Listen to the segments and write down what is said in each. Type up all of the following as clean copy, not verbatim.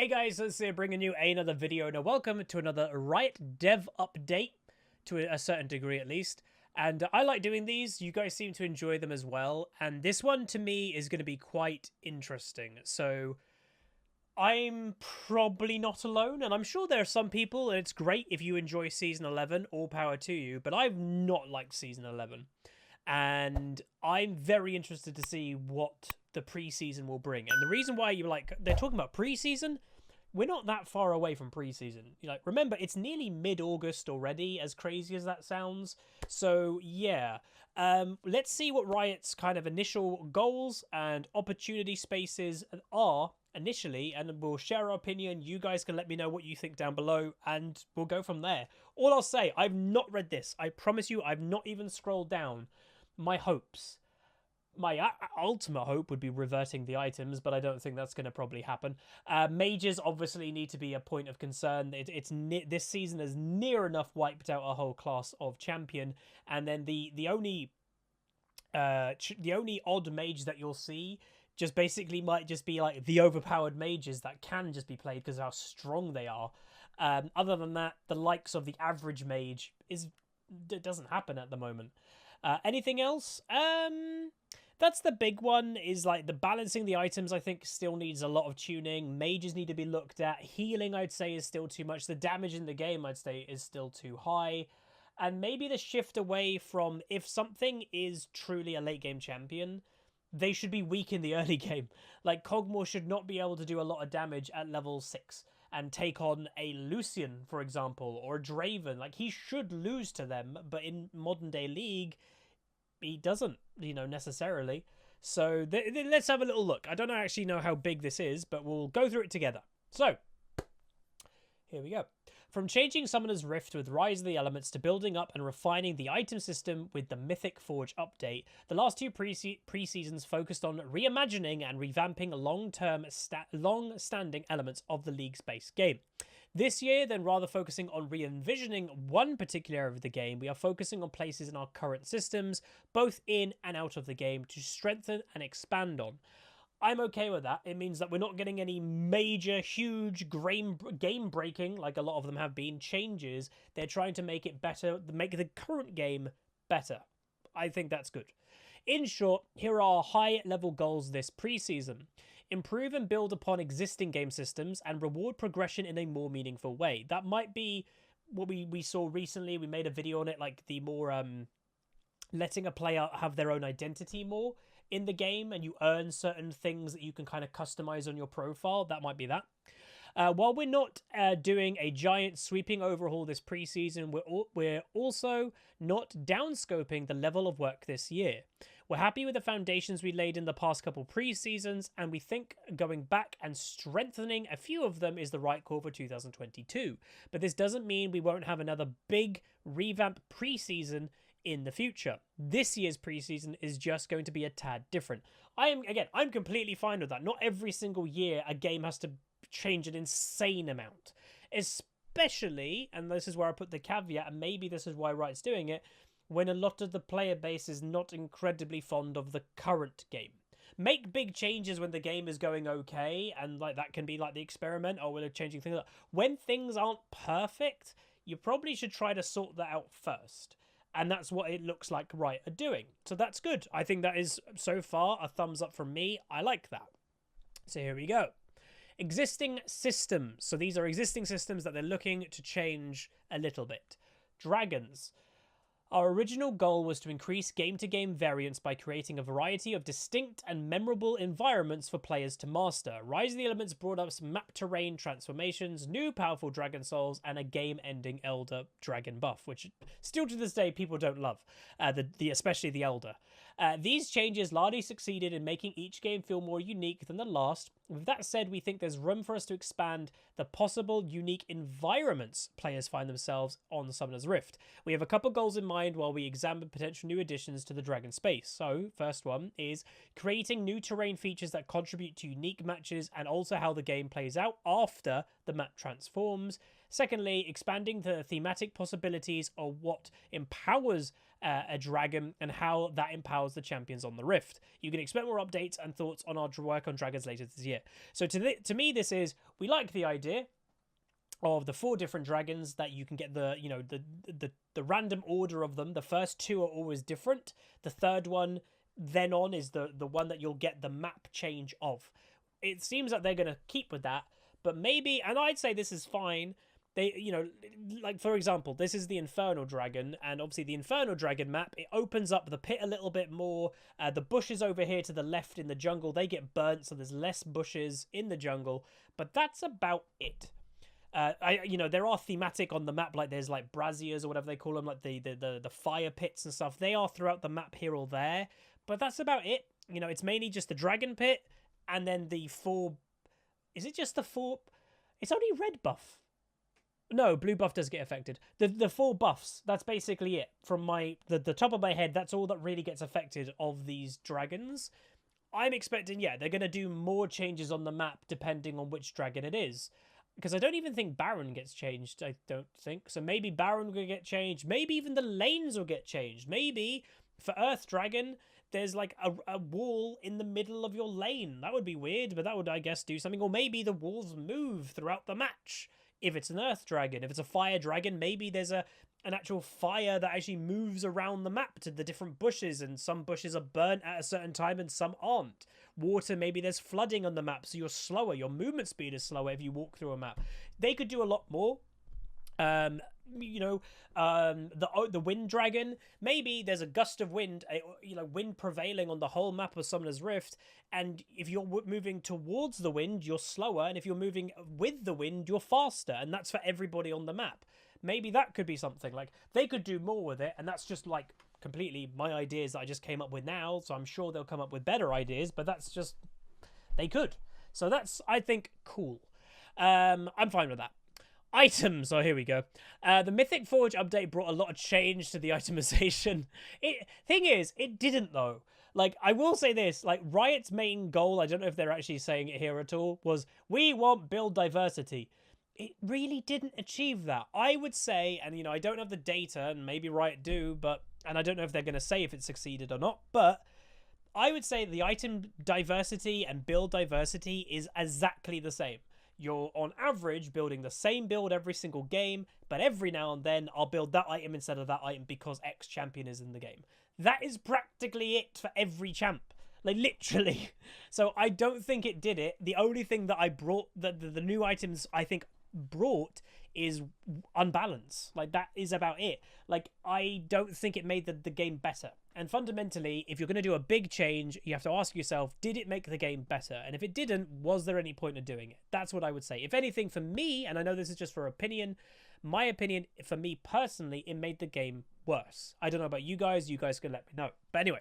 Hey guys, let's bringing you another video and welcome to another Riot dev update, to a certain degree at least. And I like doing these, you guys seem to enjoy them as well, and this one to me is going to be quite interesting. So I'm probably not alone, and I'm sure there are some people, and it's great if you enjoy Season 11, all power to you, but I've not liked Season 11. And I'm very interested to see what the preseason will bring. And the reason why they're talking about preseason, we're not that far away from preseason. Remember, it's nearly mid-August already, as crazy as that sounds. So yeah, let's see what Riot's kind of initial goals and opportunity spaces are initially, and we'll share our opinion. You guys can let me know what you think down below, and we'll go from there. All I'll say, I've not read this. I promise you, I've not even scrolled down. My hopes. My ultimate hope would be reverting the items, but I don't think that's going to probably happen. Mages obviously need to be a point of concern. This season has near enough wiped out a whole class of champion, and then the only odd mage that you'll see just basically might just be like the overpowered mages that can just be played because of how strong they are. Other than that, the likes of the average mage it doesn't happen at the moment. Anything else? That's the big one, is like the balancing the items. I think still needs a lot of tuning. Mages need to be looked at. Healing, I'd say, is still too much. The damage in the game, I'd say, is still too high. And maybe the shift away from, if something is truly a late game champion, they should be weak in the early game. Like Kog'Maw should not be able to do a lot of damage at level 6 and take on a Lucian, for example, or a Draven. Like, he should lose to them, but in modern day League, he doesn't, necessarily. So let's have a little look. I don't actually know how big this is, but we'll go through it together. So here we go. From changing Summoner's Rift with Rise of the Elements to building up and refining the item system with the Mythic Forge update, the last two pre-seasons focused on reimagining and revamping long-standing elements of the League's base game. This year, then, rather focusing on re-envisioning one particular area of the game, we are focusing on places in our current systems, both in and out of the game, to strengthen and expand on. I'm okay with that. It means that we're not getting any major, huge, game-breaking, like a lot of them have been, changes. They're trying to make it better, make the current game better. I think that's good. In short, here are high-level goals this preseason. Improve and build upon existing game systems and reward progression in a more meaningful way. That might be what we saw recently. We made a video on it, like the more letting a player have their own identity more in the game, and you earn certain things that you can kind of customize on your profile. That might be that. While we're not doing a giant sweeping overhaul this preseason, we're also not downscoping the level of work this year. We're happy with the foundations we laid in the past couple preseasons, and we think going back and strengthening a few of them is the right call for 2022. But this doesn't mean we won't have another big revamp preseason in the future. This year's preseason is just going to be a tad different. I'm completely fine with that. Not every single year a game has to change an insane amount. Especially, and this is where I put the caveat, and maybe this is why Riot's doing it, when a lot of the player base is not incredibly fond of the current game. Make big changes when the game is going okay, and like that can be like the experiment, or we're changing things up. When things aren't perfect, you probably should try to sort that out first. And that's what it looks like Riot are doing. So that's good. I think that is, so far, a thumbs up from me. I like that. So here we go. Existing systems. So these are existing systems that they're looking to change a little bit. Dragons. Our original goal was to increase game-to-game variance by creating a variety of distinct and memorable environments for players to master. Rise of the Elements brought up some map terrain transformations, new powerful dragon souls, and a game-ending Elder dragon buff, which still to this day people don't love, especially the Elder. These changes largely succeeded in making each game feel more unique than the last. With that said, we think there's room for us to expand the possible unique environments players find themselves on Summoner's Rift. We have a couple goals in mind while we examine potential new additions to the Dragon space. So, first one is creating new terrain features that contribute to unique matches and also how the game plays out after the map transforms. Secondly, expanding the thematic possibilities of what empowers a dragon and how that empowers the champions on the Rift. You can expect more updates and thoughts on our work on dragons later this year. So to me, this is, we like the idea of the 4 different dragons that you can get the random order of them. The first 2 are always different. The third one then on is the one that you'll get the map change of. It seems like they're going to keep with that, but maybe, and I'd say this is fine. They, like for example, this is the Infernal Dragon, and obviously the Infernal Dragon map, it opens up the pit a little bit more. The bushes over here to the left in the jungle, they get burnt, so there's less bushes in the jungle, but that's about it. There are thematic on the map, like there's like braziers or whatever they call them, like the fire pits and stuff. They are throughout the map here or there, but that's about it. It's mainly just the dragon pit, and then the 4. Is it just the 4? It's only red buff. No, blue buff does get affected. The 4 buffs, that's basically it. From the top of my head, that's all that really gets affected of these dragons. I'm expecting, they're going to do more changes on the map depending on which dragon it is. Because I don't even think Baron gets changed, I don't think. So maybe Baron will get changed. Maybe even the lanes will get changed. Maybe for Earth Dragon, there's like a wall in the middle of your lane. That would be weird, but that would, I guess, do something. Or maybe the walls move throughout the match. If it's an Earth Dragon. If it's a Fire Dragon, maybe there's an actual fire that actually moves around the map to the different bushes, and some bushes are burnt at a certain time and some aren't. Water, maybe there's flooding on the map, so you're slower. Your movement speed is slower if you walk through a map. They could do a lot more. The Wind Dragon, maybe there's a gust of wind, wind prevailing on the whole map of Summoner's Rift, and if you're moving towards the wind, you're slower, and if you're moving with the wind, you're faster, and that's for everybody on the map. Maybe that could be something. Like, they could do more with it, and that's just like completely my ideas that I just came up with now, so I'm sure they'll come up with better ideas, but that's just, they could. So that's, I think, cool. I'm fine with that. Items. Oh, here we go. The Mythic Forge update brought a lot of change to the itemization. Thing is, it didn't though. Like, I will say this, like, Riot's main goal, I don't know if they're actually saying it here at all, was we want build diversity. It really didn't achieve that. I would say, and I don't have the data, and maybe Riot do, and I don't know if they're going to say if it succeeded or not, but I would say the item diversity and build diversity is exactly the same. You're on average building the same build every single game, but every now and then I'll build that item instead of that item because X champion is in the game. That is practically it for every champ. Like, literally. So I don't think it did it. The only thing that I brought, the new items I think brought, is unbalance. Like, that is about it. Like, I don't think it made the game better. And fundamentally, if you're going to do a big change, you have to ask yourself, did it make the game better? And if it didn't, was there any point in doing it? That's what I would say. If anything, for me, and I know this is just for opinion, my opinion, for me personally, it made the game worse. I don't know about you guys. You guys can let me know. But anyway,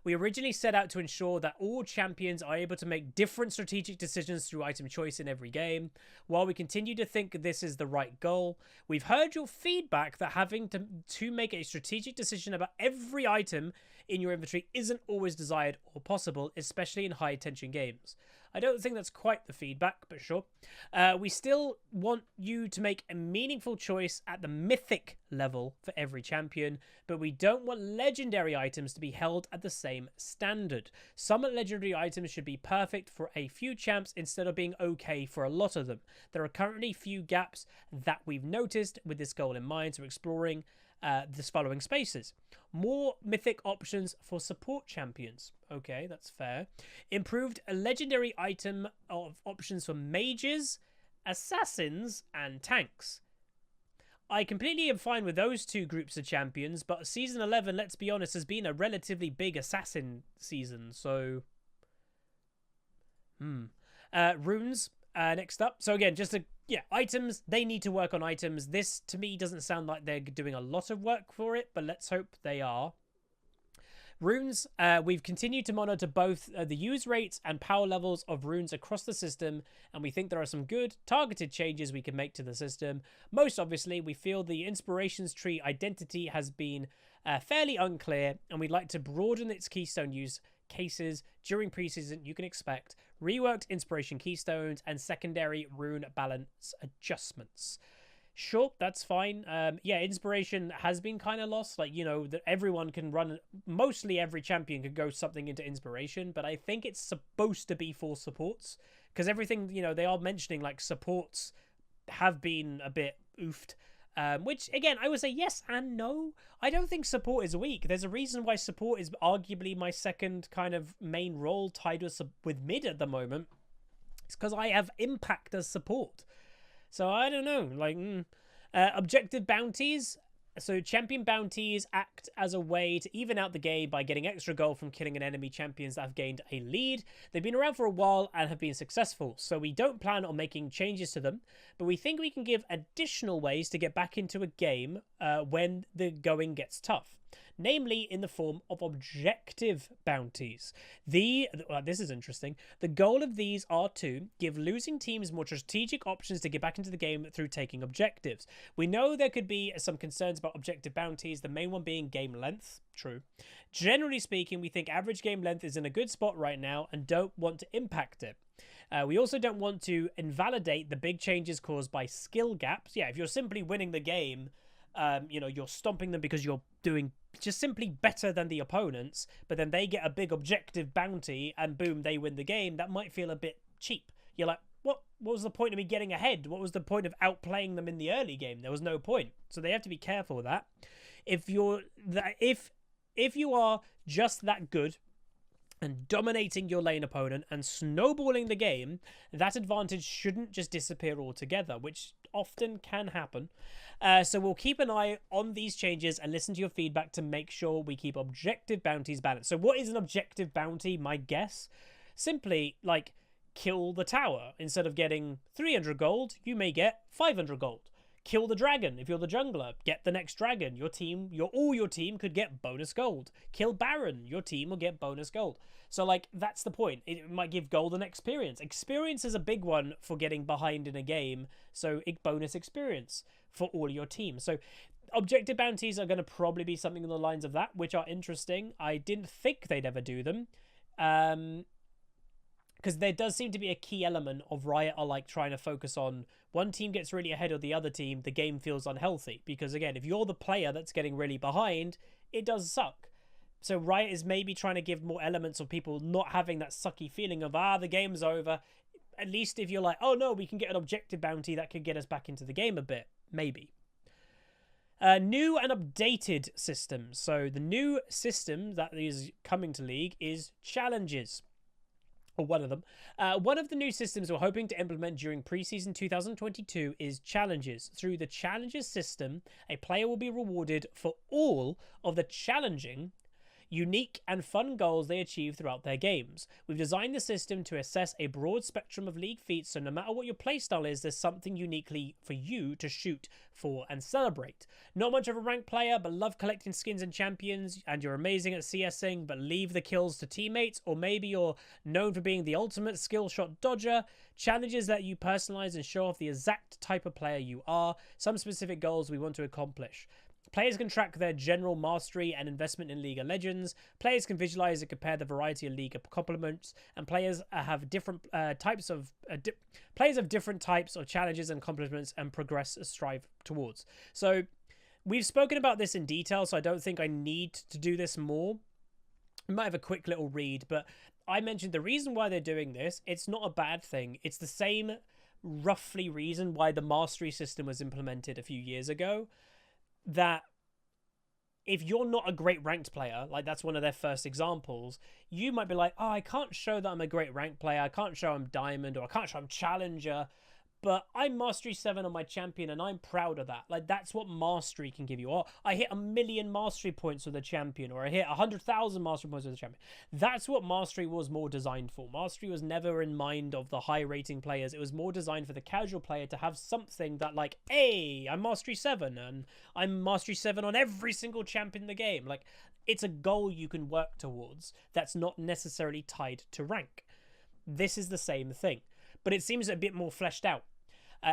we originally set out to ensure that all champions are able to make different strategic decisions through item choice in every game. While we continue to think this is the right goal, we've heard your feedback that having to make a strategic decision about every item in your inventory isn't always desired or possible, especially in high-tension games. I don't think that's quite the feedback, but sure. We still want you to make a meaningful choice at the mythic level for every champion, but we don't want legendary items to be held at the same standard. Some legendary items should be perfect for a few champs instead of being okay for a lot of them. There are currently few gaps that we've noticed with this goal in mind, so exploring this following spaces. More mythic options for support champions. Okay, that's fair. Improved a legendary item of options for mages, assassins, and tanks. I completely am fine with those two groups of champions, but Season 11, let's be honest, has been a relatively big assassin season, so... runes, next up. So again, just to... Yeah, items, they need to work on items. This, to me, doesn't sound like they're doing a lot of work for it, but let's hope they are. Runes, we've continued to monitor both the use rates and power levels of runes across the system, and we think there are some good targeted changes we can make to the system. Most obviously, we feel the Inspirations Tree identity has been fairly unclear, and we'd like to broaden its keystone use cases during preseason, you can expect reworked inspiration keystones and secondary rune balance adjustments. Sure, that's fine. Yeah, inspiration has been kind of lost. Like, you know, that everyone can run, mostly every champion can go something into inspiration, but I think it's supposed to be for supports, because everything, you know, they are mentioning like supports have been a bit oofed. Which, again, I would say yes and no. I don't think support is weak. There's a reason why support is arguably my second kind of main role, tied with mid at the moment. It's because I have impact as support. So I don't know, like, objective bounties. So champion bounties act as a way to even out the game by getting extra gold from killing an enemy champions that have gained a lead. They've been around for a while and have been successful, so we don't plan on making changes to them, but we think we can give additional ways to get back into a game when the going gets tough. Namely in the form of objective bounties. This is interesting. The goal of these are to give losing teams more strategic options to get back into the game through taking objectives. We know there could be some concerns about objective bounties, the main one being game length. True. Generally speaking, we think average game length is in a good spot right now and don't want to impact it. We also don't want to invalidate the big changes caused by skill gaps. Yeah, if you're simply winning the game, you know, you're stomping them because you're doing just simply better than the opponents, but then they get a big objective bounty and boom, they win the game. That might feel a bit cheap. You're like, what was the point of me getting ahead? What was the point of outplaying them in the early game? There was no point. So they have to be careful with that. If you are just that good and dominating your lane opponent and snowballing the game, that advantage shouldn't just disappear altogether, which often can happen. So we'll keep an eye on these changes and listen to your feedback to make sure we keep objective bounties balanced. So what is an objective bounty? My guess? Simply, like, kill the tower. Instead of getting 300 gold, you may get 500 gold. Kill the dragon. If you're the jungler, get the next dragon. Your team could get bonus gold. Kill Baron. Your team will get bonus gold. So, like, that's the point. It might give golden experience. Experience is a big one for getting behind in a game. So, bonus experience for all your team. So, objective bounties are going to probably be something along the lines of that, which are interesting. I didn't think they'd ever do them. Because there does seem to be a key element of Riot are like trying to focus on one team gets really ahead of the other team, the game feels unhealthy. Because again, if you're the player that's getting really behind, it does suck. So Riot is maybe trying to give more elements of people not having that sucky feeling of, the game's over. At least if you're like, oh no, we can get an objective bounty that could get us back into the game a bit. Maybe. New and updated systems. So the new system that is coming to League is challenges. Or one of them. One of the new systems we're hoping to implement during preseason 2022 is challenges. Through the challenges system, a player will be rewarded for all of the challenging, unique and fun goals they achieve throughout their games. We've designed the system to assess a broad spectrum of League feats, so no matter what your playstyle is, there's something uniquely for you to shoot for and celebrate. Not much of a ranked player, but love collecting skins and champions, and you're amazing at CSing, but leave the kills to teammates, or maybe you're known for being the ultimate skill shot dodger. Challenges that you personalize and show off the exact type of player you are. Some specific goals we want to accomplish. Players can track their general mastery and investment in League of Legends. Players can visualize and compare the variety of League complements, and players have different players have different types of challenges and accomplishments and progress strive towards. So we've spoken about this in detail, so I don't think I need to do this more. I might have a quick little read, but I mentioned the reason why they're doing this. It's not a bad thing. It's the same roughly reason why the mastery system was implemented a few years ago. That if you're not a great ranked player, like that's one of their first examples, you might be like, I can't show that I'm a great ranked player. I can't show I'm diamond, or I can't show I'm challenger, but I'm mastery 7 on my champion and I'm proud of that. Like, that's what mastery can give you. Or I hit 1 million mastery points with a champion, or I hit 100,000 mastery points with a champion. That's what mastery was more designed for. Mastery was never in mind of the high rating players. It was more designed for the casual player to have something that, like, hey, I'm mastery 7 and I'm mastery 7 on every single champion in the game. Like, it's a goal you can work towards that's not necessarily tied to rank. This is the same thing, but it seems a bit more fleshed out.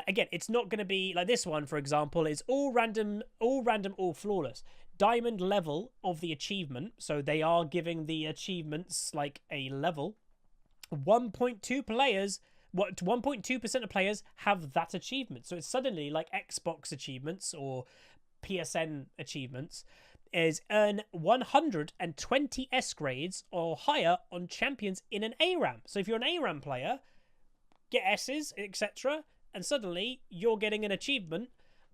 Again, it's not going to be like this one, for example, is all random, all flawless. Diamond level of the achievement, so they are giving the achievements like a level. 1.2 players, 1.2% of players have that achievement. So it's suddenly like Xbox achievements or PSN achievements is earn 120 S grades or higher on champions in an ARAM. So if you're an ARAM player, get S's, etc., and suddenly you're getting an achievement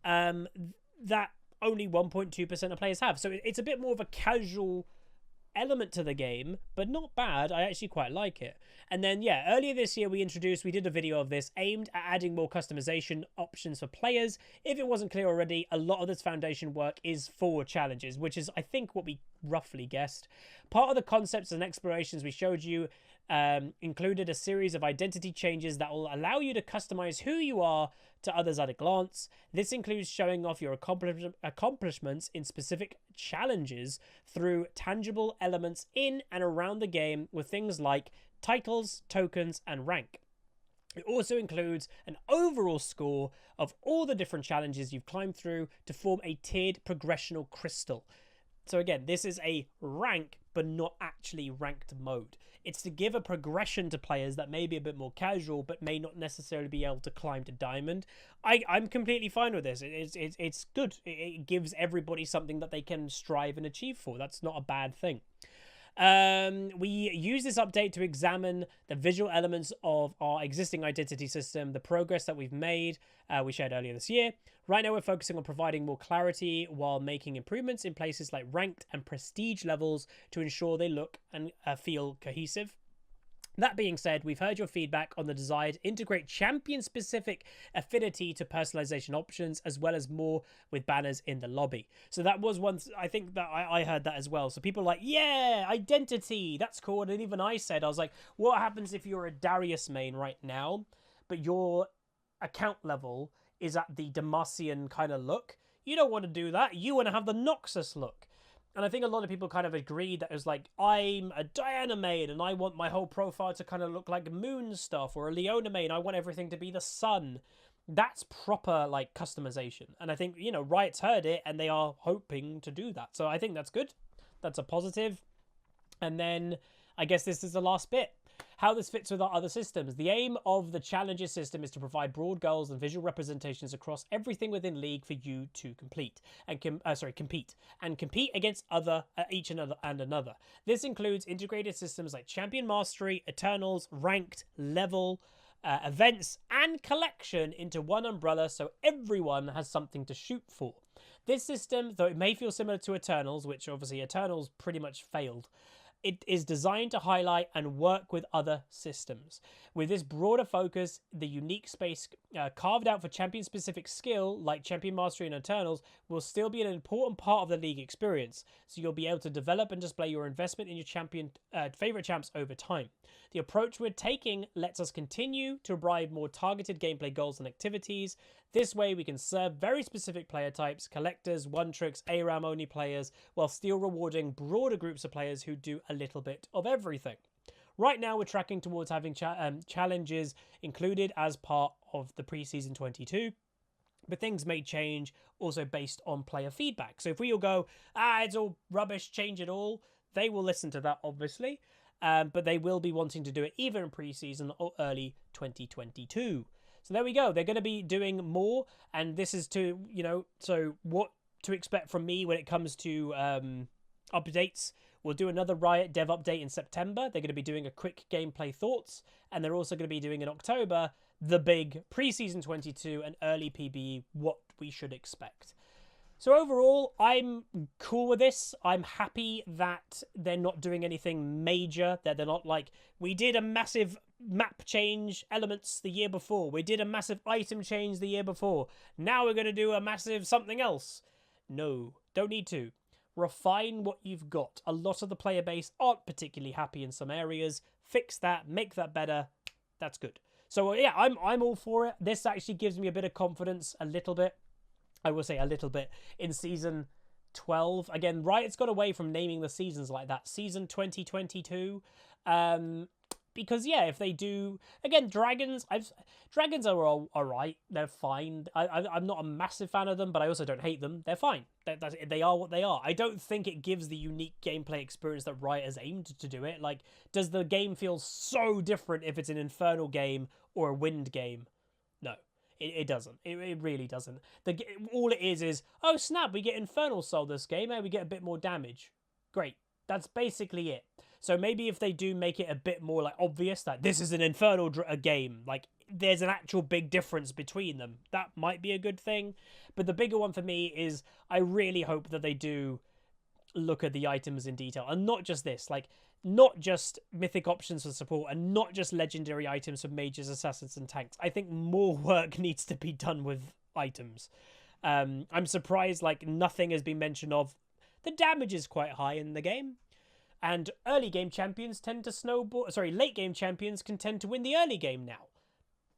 that only 1.2% of players have. So it's a bit more of a casual element to the game, but not bad. I actually quite like it. And then, yeah, earlier this year we did a video of this aimed at adding more customization options for players. If it wasn't clear already, a lot of this foundation work is for challenges, which is, I think, what we roughly guessed. Part of the concepts and explorations we showed you included a series of identity changes that will allow you to customize who you are to others at a glance. This includes showing off your accomplishments in specific challenges through tangible elements in and around the game with things like titles, tokens, and rank. It also includes an overall score of all the different challenges you've climbed through to form a tiered progressional crystal. So again, this is a rank, but not actually ranked mode. It's to give a progression to players that may be a bit more casual, but may not necessarily be able to climb to diamond. I'm completely fine with this. It's good. It gives everybody something that they can strive and achieve for. That's not a bad thing. We use this update to examine the visual elements of our existing identity system, the progress that we've made, we shared earlier this year. Right now we're focusing on providing more clarity while making improvements in places like ranked and prestige levels to ensure they look and feel cohesive. That being said, we've heard your feedback on the desire to integrate champion-specific affinity to personalization options, as well as more with banners in the lobby. So that was one, I think that I heard that as well. So people are like, yeah, identity, that's cool. And even I said, I was like, what happens if you're a Darius main right now, but your account level is at the Demacian kind of look? You don't want to do that. You want to have the Noxus look. And I think a lot of people kind of agreed that it was like, I'm a Diana main and I want my whole profile to kind of look like moon stuff, or a Leona main, I want everything to be the sun. That's proper like customization. And I think, you know, Riot's heard it and they are hoping to do that. So I think that's good. That's a positive. And then I guess this is the last bit. How this fits with our other systems. The aim of the challenges system is to provide broad goals and visual representations across everything within League for you to compete and compete against each another. This includes integrated systems like Champion Mastery, Eternals, Ranked, Level, events, and Collection into one umbrella, so everyone has something to shoot for. This system, though it may feel similar to Eternals, which obviously Eternals pretty much failed, it is designed to highlight and work with other systems. With this broader focus, the unique space carved out for champion-specific skill, like Champion Mastery and Eternals, will still be an important part of the League experience, so you'll be able to develop and display your investment in your favorite champs over time. The approach we're taking lets us continue to provide more targeted gameplay goals and activities. This way we can serve very specific player types, collectors, one-tricks, ARAM-only players, while still rewarding broader groups of players who do a little bit of everything. Right now we're tracking towards having challenges included as part of the Preseason 22. But things may change also based on player feedback. So if we all go, it's all rubbish, change it all, they will listen to that, obviously. But they will be wanting to do it either in preseason or early 2022. So there we go. They're going to be doing more. And this is to, you know, so what to expect from me when it comes to updates. We'll do another Riot dev update in September. They're going to be doing a quick gameplay thoughts. And they're also going to be doing in October the big preseason 22 and early PBE, what we should expect. So overall, I'm cool with this. I'm happy that they're not doing anything major, that they're not like, we did a massive map change elements the year before. We did a massive item change the year before. Now we're going to do a massive something else. No, don't need to. Refine what you've got. A lot of the player base aren't particularly happy in some areas. Fix that, make that better. That's good. So yeah, I'm all for it. This actually gives me a bit of confidence, a little bit. I will say a little bit in season 12. Again, Riot's got away from naming the seasons like that. Season 2022. because yeah, if they do, again, dragons are all right, they're fine. I'm not a massive fan of them, but I also don't hate them. They're fine. They are what they are. I don't think it gives the unique gameplay experience that Riot has aimed to do it. Like, does the game feel so different if it's an Infernal game or a Wind game? No, it doesn't. It really doesn't. All it is, oh snap, we get Infernal Soul this game, and we get a bit more damage. Great. That's basically it. So maybe if they do make it a bit more like obvious that this is an Infernal game, like there's an actual big difference between them, that might be a good thing. But the bigger one for me is I really hope that they do look at the items in detail, and not just this, like not just mythic options for support and not just legendary items for mages, assassins, and tanks. I think more work needs to be done with items. I'm surprised like nothing has been mentioned of the damage is quite high in the game. And early game champions tend to snowball. Sorry, late game champions can tend to win the early game now.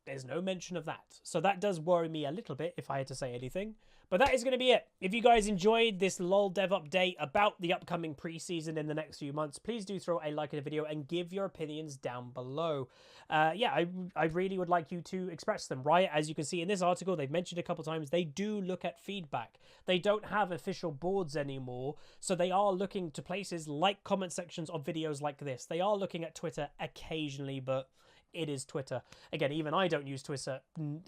There's no mention of that. So that does worry me a little bit if I had to say anything. But that is going to be it. If you guys enjoyed this LoL dev update about the upcoming preseason in the next few months, please do throw a like at the video and give your opinions down below. Yeah, I really would like you to express them. Riot, as you can see in this article, they've mentioned a couple times, they do look at feedback. They don't have official boards anymore, so they are looking to places like comment sections of videos like this. They are looking at Twitter occasionally, but it is Twitter. Again, even I don't use Twitter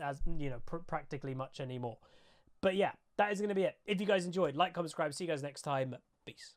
as, you know, practically much anymore. But yeah, that is going to be it. If you guys enjoyed, like, comment, subscribe. See you guys next time. Peace.